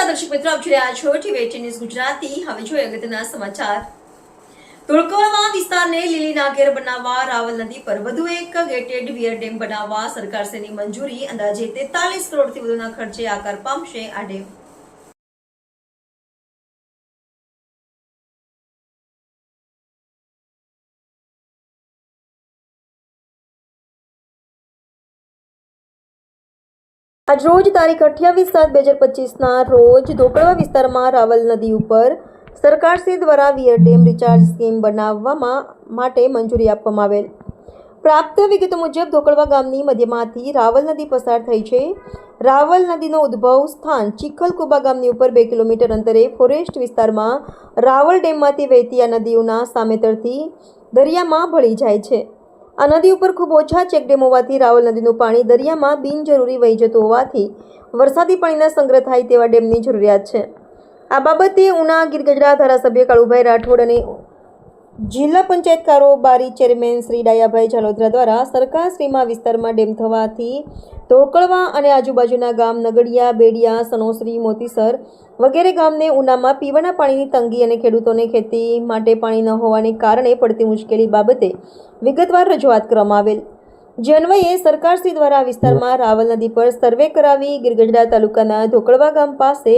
નમસ્કાર દર્શક મિત્રો, આપ જોઈ રહ્યા છો ટીવી ન્યૂઝ ગુજરાતી। હવે જોઈએ અગત્યના સમાચાર। ધોળકવડા વિસ્તારને લીલી નાગેર બનાવવા રાવલ નદી પર વધુ એક ગેટેડ વિયર ડેમ બનાવવા સરકારશ્રીની મંજૂરી। અંદાજે 43 કરોડથી વધુના ખર્ચે આકાર પામશે આ ડેમ। આજ રોજ તારીખ 28/7/2025ના રોજ ધોળકવડા વિસ્તારમાં રાવલ નદી ઉપર સરકારશ્રી દ્વારા વિયર ડેમ રિચાર્જ સ્કીમ બનાવવા માટે મંજૂરી આપવામાં આવેલ। પ્રાપ્ત વિગતો મુજબ ધોળકવડા ગામની મધ્યમાંથી રાવલ નદી પસાર થઈ છે। રાવલ નદીનો ઉદ્ભવ સ્થાન ચીખલકુબા ગામની ઉપર 2 કિલોમીટર અંતરે ફોરેસ્ટ વિસ્તારમાં રાવલ ડેમમાંથી વહેતી આ નદીઓના સામેતરથી દરિયામાં ભળી જાય છે। આ નદી ઉપર ખૂબ ઓછા ચેકડેમ હોવાથી રાવલ નદીનું પાણી દરિયામાં બિનજરૂરી વહી જતું હોવાથી વરસાદી પાણીના સંગ્રહ થાય તેવા ડેમની જરૂરિયાત છે। આ બાબતે ઉના ગીરગઢડા ધારાસભ્ય કાળુભાઈ રાઠોડ અને જિલ્લા પંચાયત કારોબારી ચેરમેન શ્રી ડાયાભાઈ ઝાલોદરા દ્વારા સરકારશ્રીમાં વિસ્તારમાં ડેમ થવાથી ધોળકવડા અને આજુબાજુના ગામ નગડિયા, બેડિયા, સનોસરી, મોતીસર વગેરે ગામને ઉનામાં પીવાના પાણીની તંગી અને ખેડૂતોને ખેતી માટે પાણી ન હોવાને કારણે પડતી મુશ્કેલી બાબતે વિગતવાર રજૂઆત કરવામાં આવેલ। જે અન્વયે સરકારશ્રી દ્વારા આ વિસ્તારમાં રાવલ નદી પર સર્વે કરાવી ગીરગઢડા તાલુકાના ધોળકવડા ગામ પાસે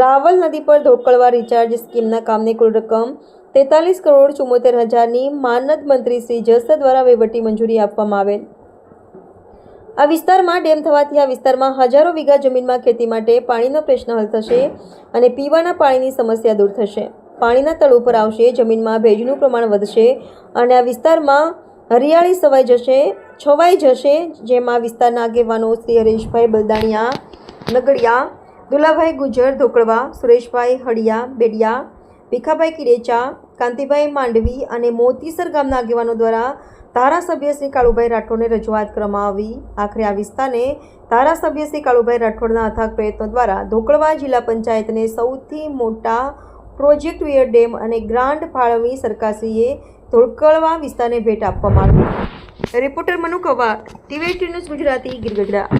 રાવલ નદી પર ધોળકવડા રિચાર્જ સ્કીમના કામને કુલ રકમ 43 કરોડ 74 હજારની માનદ મંત્રી શ્રી જસ દ્વારા વહીવટી મંજૂરી આપવામાં આવેલ। આ વિસ્તારમાં ડેમ થવાથી આ વિસ્તારમાં હજારો વીઘા જમીનમાં ખેતી માટે પાણીનો પ્રશ્ન હલ થશે અને પીવાના પાણીની સમસ્યા દૂર થશે। પાણીના તળ ઉપર આવશે, જમીનમાં ભેજનું પ્રમાણ વધશે અને આ વિસ્તારમાં હરિયાળી છવાઈ જશે। જેમાં વિસ્તારના આગેવાનો શ્રી હરેશભાઈ બલદાણિયા નગડિયા, દુલાભાઈ ગુજર ધોળકવડા, સુરેશભાઈ હળિયા બેડિયા, ભીખાભાઈ કિરેચા, કાંતિભાઈ માંડવી અને મોતીસર ગામના આગેવાનો દ્વારા ધારાસભ્ય શ્રી કાળુભાઈ રાઠોડને રજૂઆત કરવામાં આવી। આખરે આ વિસ્તારને ધારાસભ્ય શ્રી કાળુભાઈ રાઠોડના અથાગ પ્રયત્નો દ્વારા ધોળકવડા જિલ્લા પંચાયતને સૌથી મોટા પ્રોજેક્ટ વિયર ડેમ અને ગ્રાન્ટ ફાળવણી સરકારશ્રીએ ધોળકવડા વિસ્તારને ભેટ આપવામાં આવી। Reporter Manu Kavant, TV news Gujarati, Gir Gadhada.